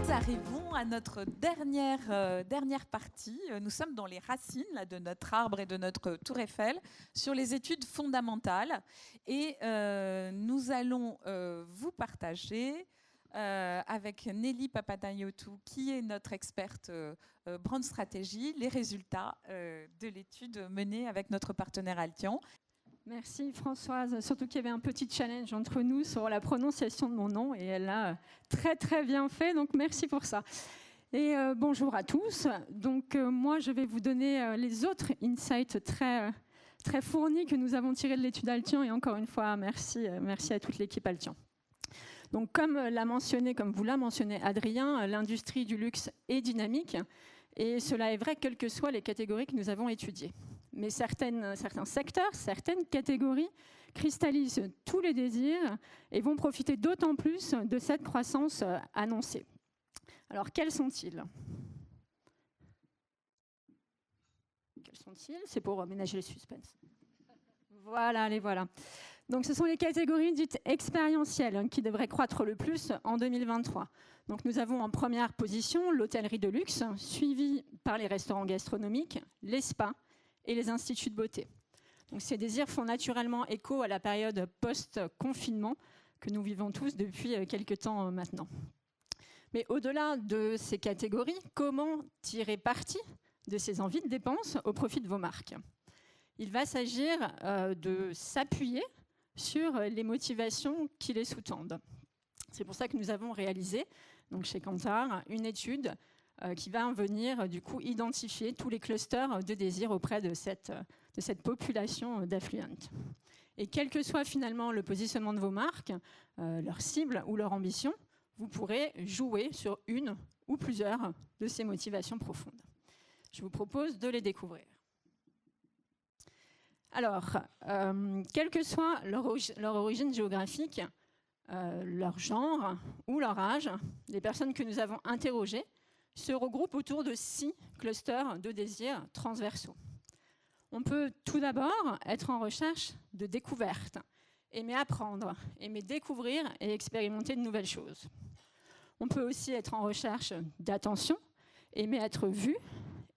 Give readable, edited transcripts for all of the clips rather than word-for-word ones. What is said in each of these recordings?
Arrivons à notre dernière partie. Nous sommes dans les racines là, de notre arbre et de notre tour Eiffel sur les études fondamentales. Et nous allons vous partager avec Nelly Papadayiotou, qui est notre experte Brand Stratégie, les résultats de l'étude menée avec notre partenaire Altian. Merci Françoise, surtout qu'il y avait un petit challenge entre nous sur la prononciation de mon nom et elle l'a très bien fait, donc merci pour ça. Et bonjour à tous, donc moi je vais vous donner les autres insights très fournis que nous avons tirés de l'étude Altian et encore une fois merci à toute l'équipe Altian. Donc comme vous l'a mentionné Adrien, l'industrie du luxe est dynamique et cela est vrai quelles que soient les catégories que nous avons étudiées. Mais certains secteurs, certaines catégories cristallisent tous les désirs et vont profiter d'autant plus de cette croissance annoncée. Alors, quels sont-ils? C'est pour ménager le suspense. Voilà, les voilà. Donc, ce sont les catégories dites expérientielles qui devraient croître le plus en 2023. Donc, nous avons en première position l'hôtellerie de luxe, suivie par les restaurants gastronomiques, les spas, et les instituts de beauté. Donc, ces désirs font naturellement écho à la période post-confinement que nous vivons tous depuis quelques temps maintenant. Mais au-delà de ces catégories, comment tirer parti de ces envies de dépenses au profit de vos marques? Il va s'agir de s'appuyer sur les motivations qui les sous-tendent. C'est pour ça que nous avons réalisé, donc chez Kantar, une étude qui va venir du coup identifier tous les clusters de désir auprès de cette population d'affluentes. Et quel que soit finalement le positionnement de vos marques, leur cible ou leur ambition, vous pourrez jouer sur une ou plusieurs de ces motivations profondes. Je vous propose de les découvrir. Alors, quelle que soit leur origine géographique, leur genre ou leur âge, les personnes que nous avons interrogées se regroupent autour de 6 clusters de désirs transversaux. On peut tout d'abord être en recherche de découverte, aimer apprendre, aimer découvrir et expérimenter de nouvelles choses. On peut aussi être en recherche d'attention, aimer être vu,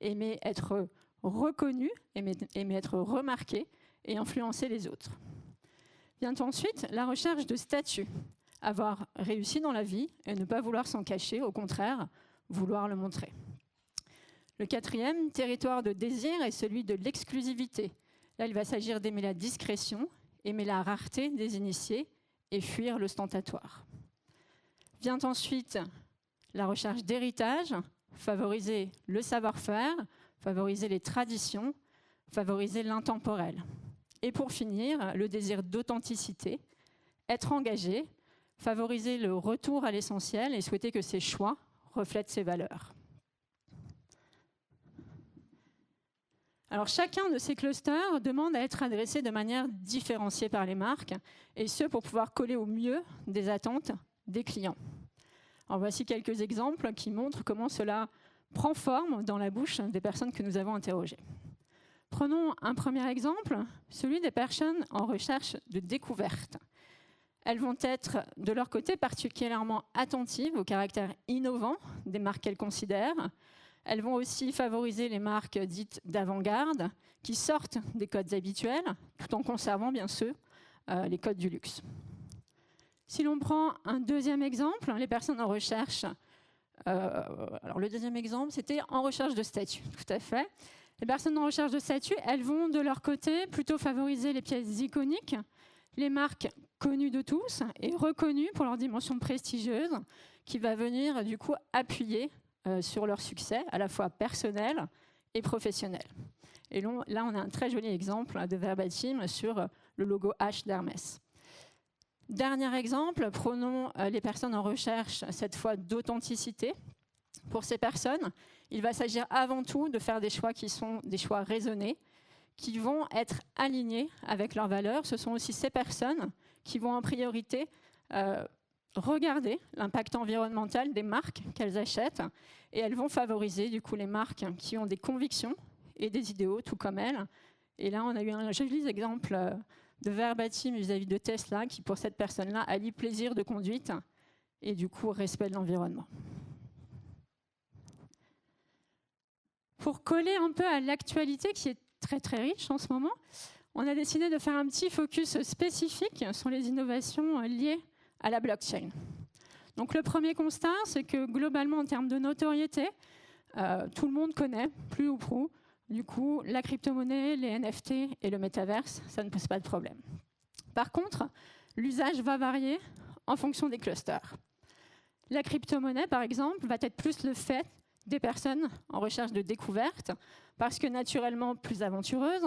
aimer être reconnu, aimer être remarqué et influencer les autres. Vient ensuite la recherche de statut, avoir réussi dans la vie et ne pas vouloir s'en cacher, au contraire, vouloir le montrer. Le quatrième territoire de désir est celui de l'exclusivité. Là, il va s'agir d'aimer la discrétion, aimer la rareté des initiés et fuir l'ostentatoire. Vient ensuite la recherche d'héritage, favoriser le savoir-faire, favoriser les traditions, favoriser l'intemporel. Et pour finir, le désir d'authenticité, être engagé, favoriser le retour à l'essentiel et souhaiter que ses choix reflètent ses valeurs. Alors, chacun de ces clusters demande à être adressé de manière différenciée par les marques, et ce pour pouvoir coller au mieux des attentes des clients. Alors, voici quelques exemples qui montrent comment cela prend forme dans la bouche des personnes que nous avons interrogées. Prenons un premier exemple, celui des personnes en recherche de découverte. Elles vont être, de leur côté, particulièrement attentives au caractère innovant des marques qu'elles considèrent. Elles vont aussi favoriser les marques dites d'avant-garde, qui sortent des codes habituels, tout en conservant bien sûr les codes du luxe. Si l'on prend un deuxième exemple, les personnes en recherche, alors le deuxième exemple, c'était en recherche de statut, tout à fait. Les personnes en recherche de statut, elles vont de leur côté plutôt favoriser les pièces iconiques, les marques connues de tous et reconnues pour leur dimension prestigieuse, qui va venir du coup appuyer sur leur succès, à la fois personnel et professionnel. Et là, on a un très joli exemple de verbatim sur le logo H d'Hermès. Dernier exemple, prenons les personnes en recherche, cette fois d'authenticité. Pour ces personnes, il va s'agir avant tout de faire des choix qui sont des choix raisonnés, qui vont être alignés avec leurs valeurs. Ce sont aussi ces personnes qui vont en priorité regarder l'impact environnemental des marques qu'elles achètent, et elles vont favoriser du coup les marques qui ont des convictions et des idéaux, tout comme elles. Et là, on a eu un joli exemple de verbatim vis-à-vis de Tesla, qui pour cette personne-là allie plaisir de conduite et du coup respect de l'environnement. Pour coller un peu à l'actualité qui est très très riche en ce moment, on a décidé de faire un petit focus spécifique sur les innovations liées à la blockchain. Donc le premier constat, c'est que globalement en termes de notoriété, tout le monde connaît, plus ou prou, du coup la crypto-monnaie, les NFT et le métaverse, ça ne pose pas de problème. Par contre, l'usage va varier en fonction des clusters. La crypto-monnaie, par exemple, va être plus le fait des personnes en recherche de découverte, parce que naturellement plus aventureuse,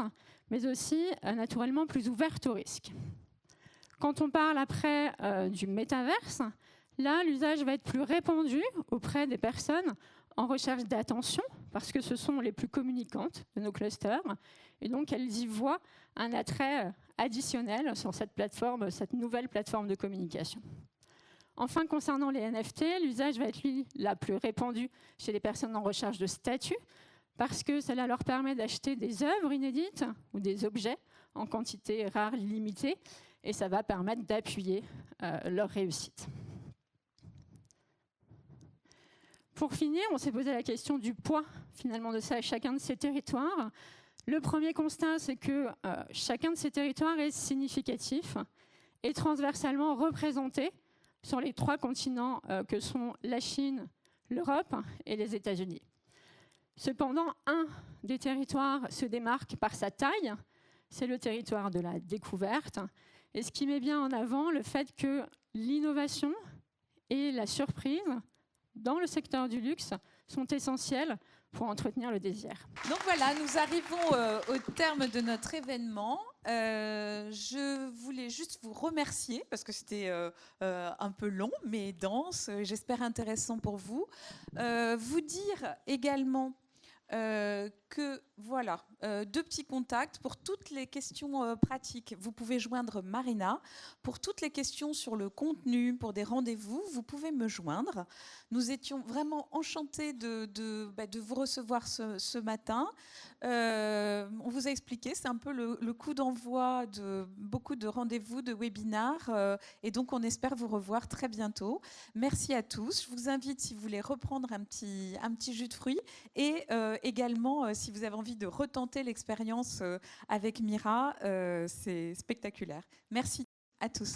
mais aussi naturellement plus ouverte au risque. Quand on parle après du métaverse, là, l'usage va être plus répandu auprès des personnes en recherche d'attention, parce que ce sont les plus communicantes de nos clusters, et donc elles y voient un attrait additionnel sur cette plateforme, cette nouvelle plateforme de communication. Enfin, concernant les NFT, l'usage va être lui la plus répandu chez les personnes en recherche de statut, parce que cela leur permet d'acheter des œuvres inédites ou des objets en quantité rare, limitée, et ça va permettre d'appuyer leur réussite. Pour finir, on s'est posé la question du poids finalement de ça à chacun de ces territoires. Le premier constat, c'est que chacun de ces territoires est significatif et transversalement représenté sur les 3 continents que sont la Chine, l'Europe et les États-Unis. Cependant, un des territoires se démarque par sa taille, c'est le territoire de la découverte, et ce qui met bien en avant le fait que l'innovation et la surprise dans le secteur du luxe sont essentielles pour entretenir le désir. Donc voilà, nous arrivons au terme de notre événement. Je voulais juste vous remercier parce que c'était un peu long mais dense, j'espère intéressant pour vous. Vous dire également que voilà, 2 petits contacts pour toutes les questions pratiques. Vous pouvez joindre Marina. Pour toutes les questions sur le contenu, pour des rendez-vous, vous pouvez me joindre. Nous étions vraiment enchantés de vous recevoir ce matin. On vous a expliqué, c'est un peu le coup d'envoi de beaucoup de rendez-vous, de webinars, et donc on espère vous revoir très bientôt. Merci à tous. Je vous invite, si vous voulez, reprendre un petit jus de fruits, et également, si vous avez envie de retenter l'expérience avec Mira, c'est spectaculaire. Merci à tous.